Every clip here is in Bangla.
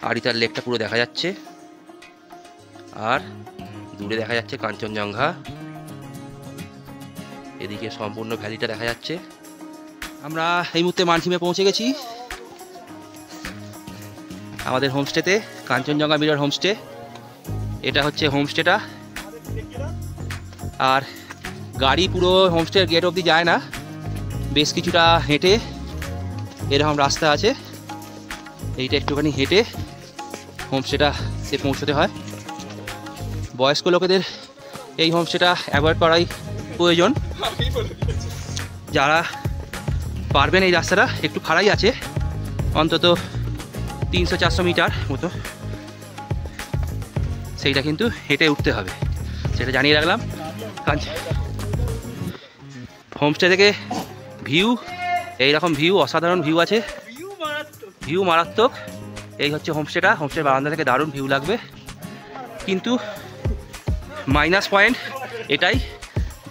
আরিতার লেকটা পুরো দেখা যাচ্ছে, আর দূরে দেখা যাচ্ছে কাঞ্চনজঙ্ঘা। এদিকে সম্পূর্ণ ভ্যালিটা দেখা যাচ্ছে। আমরা এই মুহূর্তে মানসিমে পৌঁছে গেছি আমাদের হোমস্টেতে, কাঞ্চনজঙ্ঘা মিরর হোমস্টে। এটা হচ্ছে হোমস্টেটা। আর গাড়ি পুরো হোমস্টের গেট অবধি যায় না, বেশ কিছুটা হেঁটে এরকম রাস্তা আছে, এইটা একটুখানি হেঁটে হোমস্টেটা সে পৌঁছতে হয়। বয়স্ক লোকেদের এই হোমস্টেটা অ্যাভয়েড করাই প্রয়োজন। যারা পারবেন, এই রাস্তাটা একটু খাড়াই আছে, অন্তত 300-400 মিটার মতো, সেইটা কিন্তু হেঁটে উঠতে হবে, সেটা জানিয়ে রাখলাম। হোমস্টে থেকে ভিউ, এইরকম ভিউ, অসাধারণ ভিউ আছে, ভিউ মারাত্মক। এই হচ্ছে হোমস্টেটা। হোমস্টের বারান্দা থেকে দারুণ ভিউ লাগবে, কিন্তু মাইনাস পয়েন্ট এটাই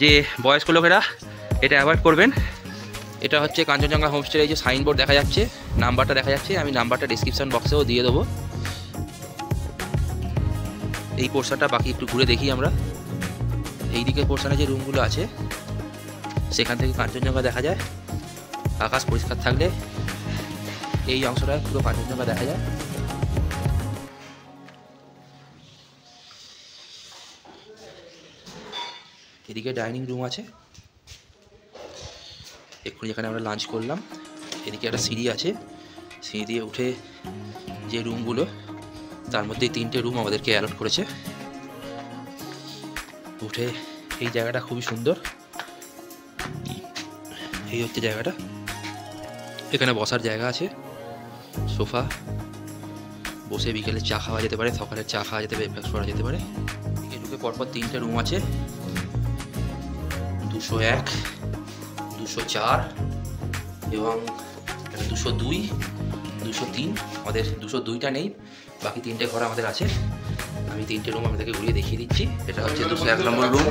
যে বয়স্ক লোকেরা এটা অ্যাভয়েড করবেন। এটা হচ্ছে কাঞ্চনজঙ্ঘা হোমস্টের এই যে সাইনবোর্ড দেখা যাচ্ছে, নাম্বারটা দেখা যাচ্ছে, আমি নাম্বারটা ডিসক্রিপশন বক্সেও দিয়ে দেবো। এই পোর্শনটা বাকি একটু ঘুরে দেখি আমরা। এই দিকের পোর্শনে যে রুমগুলো আছে সেখান থেকে কাঞ্চনজঙ্ঘা দেখা যায়। আকাশ পরিষ্কার থাকলে এই অংশটা পুরো কাঞ্চনজঙ্ঘা দেখা যায়। এদিকে ডাইনিং রুম আছে, এক্ষুনি যেখানে আমরা লাঞ্চ করলাম। এদিকে একটা সিঁড়ি আছে, সিঁড়ি দিয়ে উঠে যে রুমগুলো, তার মধ্যে 3টে রুম আমাদেরকে অ্যালট করেছে। উঠে এই জায়গাটা খুবই সুন্দর। এই হচ্ছে জায়গাটা, এখানে বসার জায়গা আছে, সোফা, বসে বিকেলে চা খাওয়া যেতে পারে, সকালের চা খাওয়া যেতে পারে, ব্রেকফাস্ট করা যেতে পারে। এদিকে ঢুকে পরপর 3টে রুম আছে, 201, 204 এবং 202, 203। আমাদের 202টা নেই, বাকি 3টে ঘর আমাদের আছে। আমি 3টে রুম আপনাদেরকে ঘুরিয়ে দেখিয়ে দিচ্ছি। এটা হচ্ছে 201 নম্বর রুম।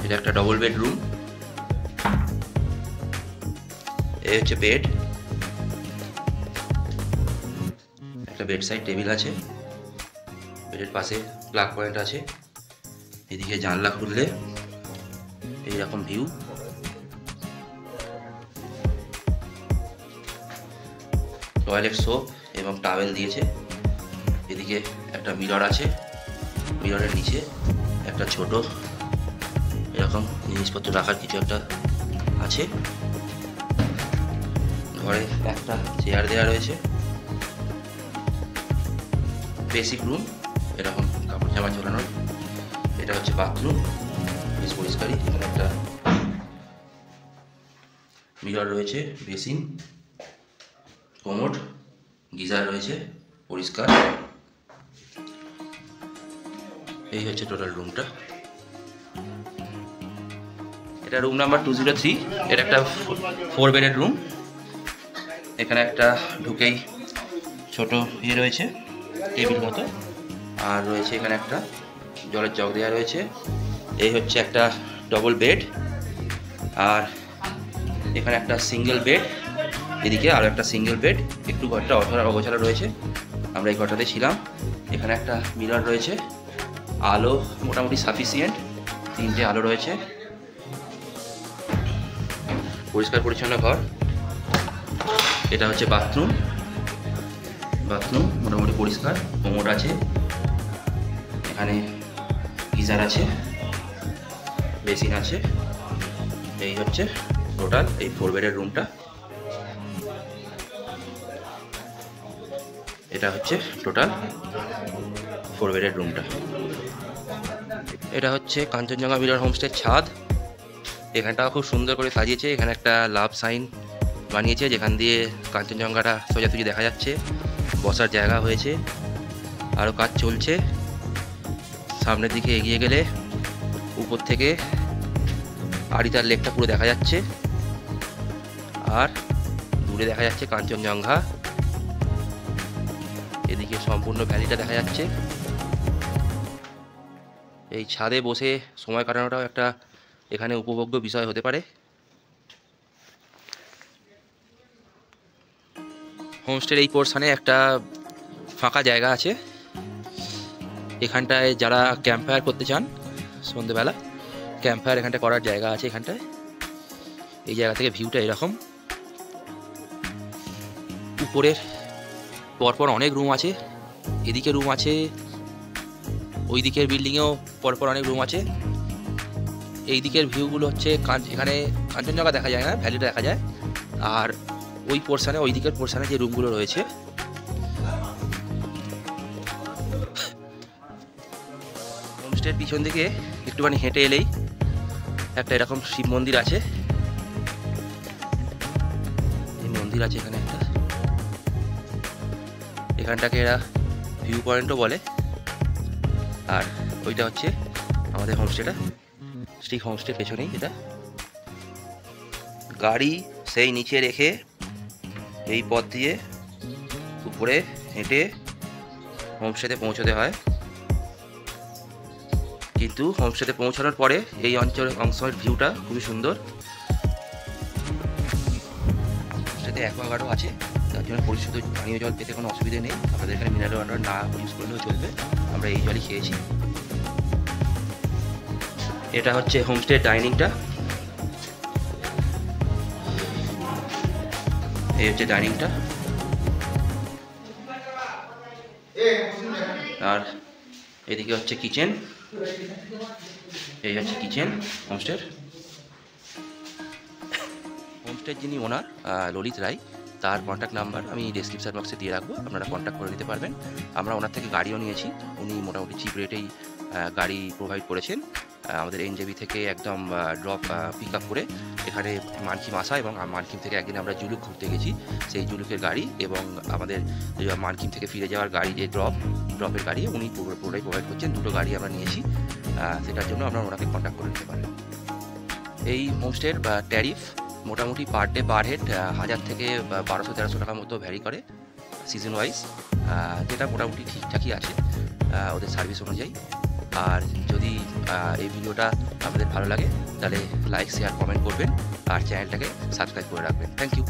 এটা একটা ডবল বেড রুম। এই হচ্ছে বেড, একটা বেড সাইড টেবিল আছে, বেডের পাশে প্লাগ পয়েন্ট আছে। এদিকে জানলা খুললে এইরকম ভিউ। টয়লেট সোপ এবং টাওয়েল দিয়েছে। এদিকে একটা মিরর আছে, মিররের নিচে একটা ছোট এরকম জিনিসপত্র রাখার কিছু একটা আছে। ঘরে একটা চেয়ার দেওয়া রয়েছে। বেসিক রুম, এরকম কাপড় জামা ঝোলানোর। এটা হচ্ছে বাথরুম, বেশ পরিষ্কারই। এখানে একটা মিরর রয়েছে, বেসিন, কোমোড, গিজার রয়েছে, পরিষ্কার। এই হচ্ছে টোটাল রুমটা। এটা রুম নাম্বার 203। এটা একটা 4 বেডের রুম। এখানে একটা ঢুকেই ছোট ইয়ে রয়েছে, টেবিল মতো, আর রয়েছে এখানে একটা জলের জগ দেওয়া রয়েছে। এই হচ্ছে একটা ডবল বেড, আর এখানে একটা সিঙ্গেল বেড, এদিকে আরও একটা সিঙ্গেল বেড। একটু ঘরটা অগোছালো রয়েছে, আমরা এই ঘরটাতে ছিলাম। এখানে একটা মিরর রয়েছে, আলো মোটামুটি সাফিসিয়েন্ট, 3টে আলো রয়েছে, পরিষ্কার পরিচ্ছন্ন ঘর। এটা হচ্ছে বাথরুম, বাথরুম মোটামুটি পরিষ্কার, কোমোড আছে, এখানে গিজার আছে, বেসিন আছে। এই হচ্ছে টোটাল এই 4 বেডের রুমটা। এটা হচ্ছে টোটাল 4 বেডের রুমটা। এটা হচ্ছে কাঞ্চনজঙ্ঘা মিরর হোমস্টের ছাদ। এখানটা খুব সুন্দর করে সাজিয়েছে। এখানে একটা লাভ সাইন বানিয়েছে, যেখান দিয়ে কাঞ্চনজঙ্ঘাটা সোজাসুজি দেখা যাচ্ছে। বসার জায়গা হয়েছে, আরও কাজ চলছে। সামনের দিকে এগিয়ে গেলে উপর থেকে আরিতার লেকটা পুরো দেখা যাচ্ছে, আর দূরে দেখা যাচ্ছে কাঞ্চনজঙ্ঘা। এদিকে সম্পূর্ণ ভ্যালিটা দেখা যাচ্ছে। এই ছাদে বসে সময় কাটানোটাও একটা এখানে উপভোগ্য বিষয় হতে পারে। হোমস্টের এই পোর্শনে একটা ফাঁকা জায়গা আছে, এখানটায় যারা ক্যাম্প ফায়ার করতে চান সন্ধ্যেবেলা ক্যাম্প ফায়ার এখানটায় করার জায়গা আছে। এখানটায় এই জায়গা থেকে ভিউটা এরকম, উপরের পরপর অনেক রুম আছে, এদিকে রুম আছে, ওই দিকের বিল্ডিংয়েও পরপর অনেক রুম আছে। এই দিকের ভিউগুলো হচ্ছে এখানে কাঞ্চনজঙ্ঘা দেখা যায় না, ভ্যালিটা দেখা যায়। আর ওই পোর্শনে, ওই দিকের পোর্শনে যে রুমগুলো রয়েছে, হোমস্টের পিছন দিকে একটুখানি হেঁটে এলেই একটা এরকম শিব মন্দির আছে। এই মন্দির আছে এখানে একটা, এখানটাকে এরা ভিউ পয়েন্টও বলে। আর ওইটা হচ্ছে আমাদের হোমস্টেটা, ঠিক হোমস্টের পেছনেই এটা। গাড়ি সেই নিচে রেখে এই পথ দিয়ে উপরে হেঁটে হোমস্টেতে পৌঁছতে হয়। কিন্তু হোমস্টেতে পৌঁছানোর পরে এই অংশের ভিউটা খুবই সুন্দর। হোমস্টেতে অ্যাকোয়াগার্ডও আছে, তার জন্য পরিশুদ্ধ পানীয় জল পেতে কোনো অসুবিধা নেই। আপনাদের এখানে মিনারেল ওয়াটার না ইউজ করলেও চলবে, আমরা এই জলই খেয়েছি। এটা হচ্ছে হোমস্টের ডাইনিংটা, এই হচ্ছে ডাইনিংটা। আর এদিকে হচ্ছে কিচেন, এই হচ্ছে কিচেন হোমস্টের। হোমস্টের যিনি ওনার ললিত রায়, তার কন্ট্যাক্ট নাম্বার আমি ডেসক্রিপশন বক্সে দিয়ে রাখবো, আপনারা কন্ট্যাক্ট করে নিতে পারবেন। আমরা ওনার থেকে গাড়িও নিয়েছি, উনি মোটামুটি চিপ রেটেই গাড়ি প্রোভাইড করেছেন। আমাদের এনজেবি থেকে একদম ড্রপ পিক আপ করে এখানে মানকিম আসা, এবং মানকিম থেকে একদিন আমরা জুলুক ঘুরতে গেছি, সেই জুলুকের গাড়ি এবং আমাদের মানকিম থেকে ফিরে যাওয়ার গাড়ি, যে ড্রপের গাড়ি উনি পুরোটাই প্রোভাইড করছেন। দুটো গাড়ি আমরা নিয়েছি, সেটার জন্য আমরা ওনাকে কন্ট্যাক্ট করে নিতে পারেন। এই হোমস্টের ট্যারিফ মোটামুটি পার ডে পার হেড 1000 থেকে 1200-1300 টাকার মতো ভ্যারি করে সিজন ওয়াইজ, যেটা মোটামুটি ঠিকঠাকই আছে ওদের সার্ভিস অনুযায়ী। আর যদি এই ভিডিওটা আপনাদের ভালো লাগে তাহলে লাইক, শেয়ার, কমেন্ট করবেন আর চ্যানেলটাকে সাবস্ক্রাইব করে রাখবেন। Thank you.